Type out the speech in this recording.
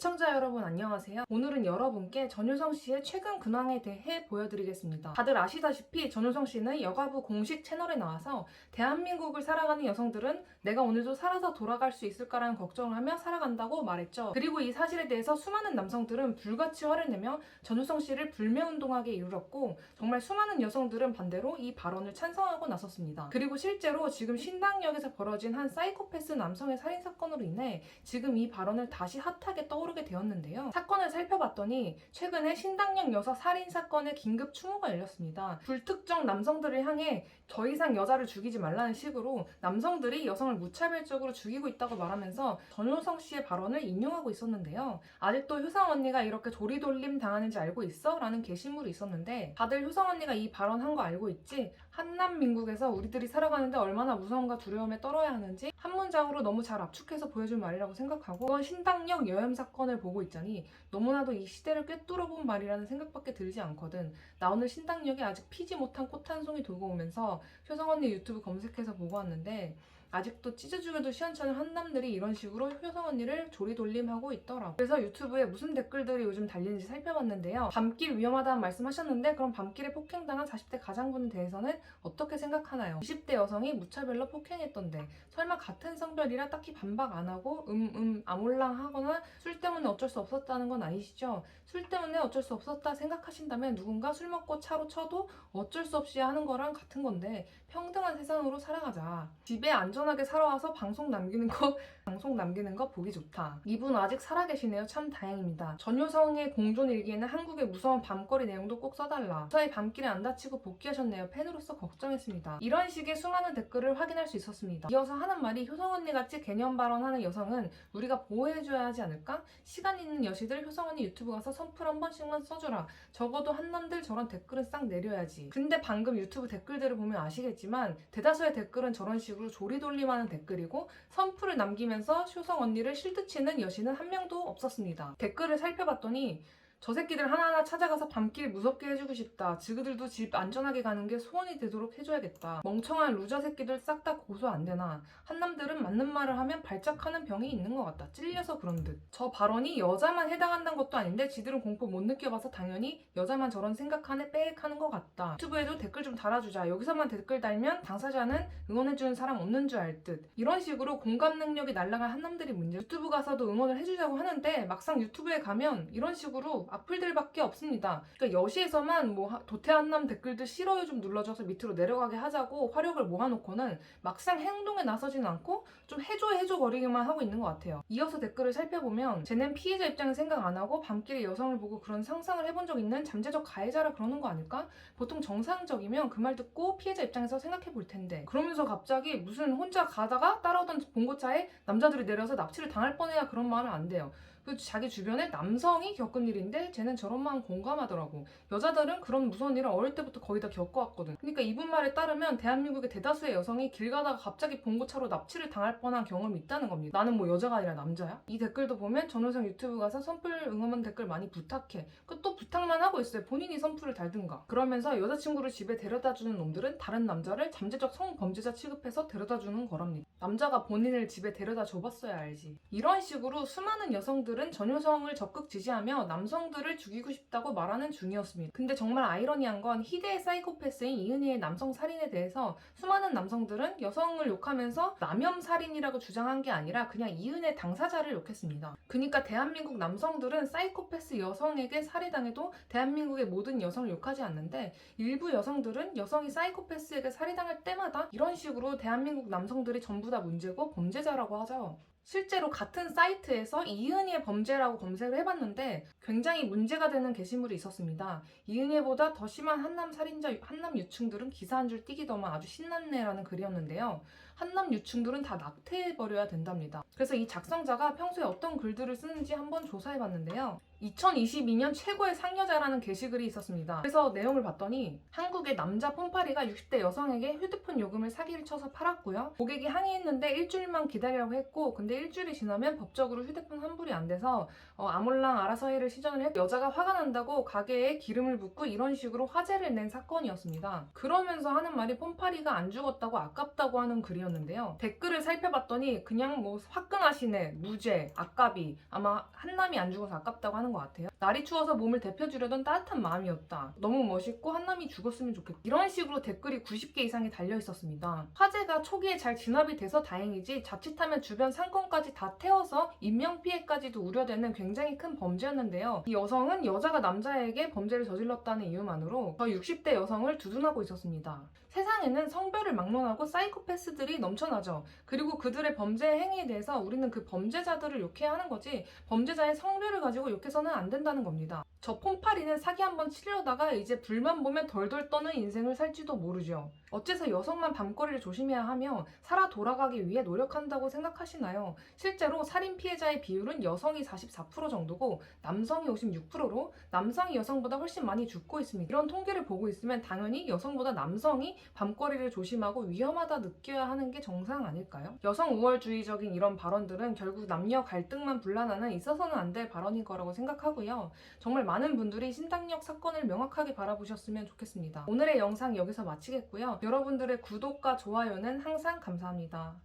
시청자 여러분 안녕하세요. 오늘은 여러분께 전효성 씨의 최근 근황에 대해 보여드리겠습니다. 다들 아시다시피 전효성 씨는 여가부 공식 채널에 나와서 대한민국을 살아가는 여성들은 내가 오늘도 살아서 돌아갈 수 있을까라는 걱정을 하며 살아간다고 말했죠. 그리고 이 사실에 대해서 수많은 남성들은 불같이 화를 내며 전효성 씨를 불매운동하게 이르렀고 정말 수많은 여성들은 반대로 이 발언을 찬성하고 나섰습니다. 그리고 실제로 지금 신당역에서 벌어진 한 사이코패스 남성의 살인사건으로 인해 지금 이 발언을 다시 핫하게 떠오르게 되었는데요. 사건을 살펴봤더니 최근에 신당역 여사 살인사건의 긴급 추모가 열렸습니다. 불특정 남성들을 향해 더 이상 여자를 죽이지 말라는 식으로 남성들이 여성을 무차별적으로 죽이고 있다고 말하면서 전효성 씨의 발언을 인용하고 있었는데요. 아직도 효성 언니가 이렇게 조리돌림 당하는지 알고 있어? 라는 게시물이 있었는데 다들 효성 언니가 이 발언한 거 알고 있지? 한남민국에서 우리들이 살아가는데 얼마나 무서움과 두려움에 떨어야 하는지 한 문장으로 너무 잘 압축해서 보여준 말이라고 생각하고 이건 신당역 여혐 사건을 보고 있자니 너무나도 이 시대를 꿰뚫어본 말이라는 생각밖에 들지 않거든. 나 오늘 신당역에 아직 피지 못한 꽃 한 송이 들고 오면서 효성 언니 유튜브 검색해서 보고 왔는데 아직도 찢어주기도 시원찮은 한남들이 이런 식으로 효성 언니를 조리돌림하고 있더라고. 그래서 유튜브에 무슨 댓글들이 요즘 달리는지 살펴봤는데요. 밤길 위험하다는 말씀하셨는데 그럼 밤길에 폭행당한 40대 가장분에 대해서는 어떻게 생각하나요? 20대 여성이 무차별로 폭행했던데 설마 같은 성별이라 딱히 반박 안 하고 아몰랑 하거나 술 때문에 어쩔 수 없었다는 건 아니시죠? 술 때문에 어쩔 수 없었다 생각하신다면 누군가 술 먹고 차로 쳐도 어쩔 수 없이 하는 거랑 같은 건데 평등한 세상으로 살아가자. 집에 안전하게 살아와서 방송 남기는 거 보기 좋다. 이분 아직 살아계시네요. 참 다행입니다. 전효성의 공존 일기에는 한국의 무서운 밤거리 내용도 꼭 써달라. 무사히 밤길에 안 다치고 복귀하셨네요. 팬으로서 걱정했습니다. 이런 식의 수많은 댓글을 확인할 수 있었습니다. 이어서 하는 말이 효성 언니같이 개념 발언하는 여성은 우리가 보호해줘야 하지 않을까? 시간 있는 여시들 효성 언니 유튜브 가서 선풀 한 번씩만 써주라. 적어도 한남들 저런 댓글은 싹 내려야지. 근데 방금 유튜브 댓글들을 보면 아시겠지만 대다수의 댓글은 저런 식으로 조리돌림하는 댓글이고 선풀을 남기면서 효성 언니를 실드치는 여신은 한 명도 없었습니다. 댓글을 살펴봤더니 저 새끼들 하나하나 찾아가서 밤길 무섭게 해주고 싶다. 지그들도 집 안전하게 가는 게 소원이 되도록 해줘야겠다. 멍청한 루저 새끼들 싹 다 고소 안 되나. 한남들은 맞는 말을 하면 발작하는 병이 있는 것 같다. 찔려서 그런 듯. 저 발언이 여자만 해당한다는 것도 아닌데 지들은 공포 못 느껴봐서 당연히 여자만 저런 생각하네 빽 하는 것 같다. 유튜브에도 댓글 좀 달아주자. 여기서만 댓글 달면 당사자는 응원해주는 사람 없는 줄 알 듯. 이런 식으로 공감 능력이 날아간 한남들이 문제. 유튜브 가서도 응원을 해주자고 하는데 막상 유튜브에 가면 이런 식으로 악플들밖에 없습니다. 그러니까 여시에서만 도태한남 댓글들 싫어요 좀 눌러줘서 밑으로 내려가게 하자고 화력을 모아놓고는 막상 행동에 나서진 않고 좀 해줘 거리기만 하고 있는 것 같아요. 이어서 댓글을 살펴보면 쟤는 피해자 입장을 생각 안 하고 밤길에 여성을 보고 그런 상상을 해본 적 있는 잠재적 가해자라 그러는 거 아닐까? 보통 정상적이면 그 말 듣고 피해자 입장에서 생각해 볼 텐데 그러면서 갑자기 무슨 혼자 가다가 따라오던 봉고차에 남자들이 내려서 납치를 당할 뻔해야 그런 말은 안 돼요. 그 자기 주변에 남성이 겪은 일인데 쟤는 저런 마음 공감하더라고. 여자들은 그런 무서운 일을 어릴 때부터 거의 다 겪어왔거든. 그러니까 이분 말에 따르면 대한민국의 대다수의 여성이 길 가다가 갑자기 봉고차로 납치를 당할 뻔한 경험이 있다는 겁니다. 나는 뭐 여자가 아니라 남자야? 이 댓글도 보면 전효성 유튜브 가서 선풀 응원 댓글 많이 부탁해. 또 부탁만 하고 있어요. 본인이 선풀을 달든가. 그러면서 여자친구를 집에 데려다주는 놈들은 다른 남자를 잠재적 성범죄자 취급해서 데려다주는 거랍니다. 남자가 본인을 집에 데려다 줘봤어야 알지. 이런 식으로 수많은 여성들은 전효성을 적극 지지하며 남성들을 죽이고 싶다고 말하는 중이었습니다. 근데 정말 아이러니한 건 희대의 사이코패스인 이은희의 남성 살인에 대해서 수많은 남성들은 여성을 욕하면서 남염살인이라고 주장한 게 아니라 그냥 이은혜 당사자를 욕했습니다. 그러니까 대한민국 남성들은 사이코패스 여성에게 살해당해도 대한민국의 모든 여성을 욕하지 않는데 일부 여성들은 여성이 사이코패스에게 살해당할 때마다 이런 식으로 대한민국 남성들이 전부 다 문제고 범죄자라고 하죠. 실제로 같은 사이트에서 이은희의 범죄라고 검색을 해봤는데 굉장히 문제가 되는 게시물이 있었습니다. 이은희보다 더 심한 한남 살인자, 한남 유충들은 기사 한 줄 띄기더만 아주 신났네라는 글이었는데요. 한남 유충들은 다 낙태해버려야 된답니다. 그래서 이 작성자가 평소에 어떤 글들을 쓰는지 한번 조사해봤는데요. 2022년 최고의 상여자라는 게시글이 있었습니다. 그래서 내용을 봤더니 한국의 남자 폰파리가 60대 여성에게 휴대폰 요금을 사기를 쳐서 팔았고요. 고객이 항의했는데 일주일만 기다리라고 했고 근데 일주일이 지나면 법적으로 휴대폰 환불이 안 돼서 아몰랑 알아서 해를 시전을 했고 여자가 화가 난다고 가게에 기름을 붓고 이런 식으로 화제를 낸 사건이었습니다. 그러면서 하는 말이 폰파리가 안 죽었다고 아깝다고 하는 글이었는데 내용이었는데요. 댓글을 살펴봤더니 그냥 뭐 화끈하시네, 무죄, 아깝이, 아마 한남이 안 죽어서 아깝다고 하는 것 같아요. 날이 추워서 몸을 데펴주려던 따뜻한 마음이었다. 너무 멋있고 한남이 죽었으면 좋겠다. 이런 식으로 댓글이 90개 이상이 달려 있었습니다. 화재가 초기에 잘 진압이 돼서 다행이지 자칫하면 주변 상권까지 다 태워서 인명피해까지도 우려되는 굉장히 큰 범죄였는데요. 이 여성은 여자가 남자에게 범죄를 저질렀다는 이유만으로 저 60대 여성을 두둔하고 있었습니다. 세상에는 성별을 막론하고 사이코패스들이 넘쳐나죠. 그리고 그들의 범죄 행위에 대해서 우리는 그 범죄자들을 욕해야 하는 거지 범죄자의 성별을 가지고 욕해서는 안 된다는 겁니다. 저 폰파리는 사기 한번 치려다가 이제 불만 보면 덜덜 떠는 인생을 살지도 모르죠. 어째서 여성만 밤거리를 조심해야 하며 살아 돌아가기 위해 노력한다고 생각하시나요? 실제로 살인 피해자의 비율은 여성이 44% 정도고 남성이 56%로 남성이 여성보다 훨씬 많이 죽고 있습니다. 이런 통계를 보고 있으면 당연히 여성보다 남성이 밤거리를 조심하고 위험하다 느껴야 하는 게 정상 아닐까요? 여성 우월주의적인 이런 발언들은 결국 남녀 갈등만 불러나는 있어서는 안 될 발언인 거라고 생각하고요. 정말 많은 분들이 신당역 사건을 명확하게 바라보셨으면 좋겠습니다. 오늘의 영상 여기서 마치겠고요. 여러분들의 구독과 좋아요는 항상 감사합니다.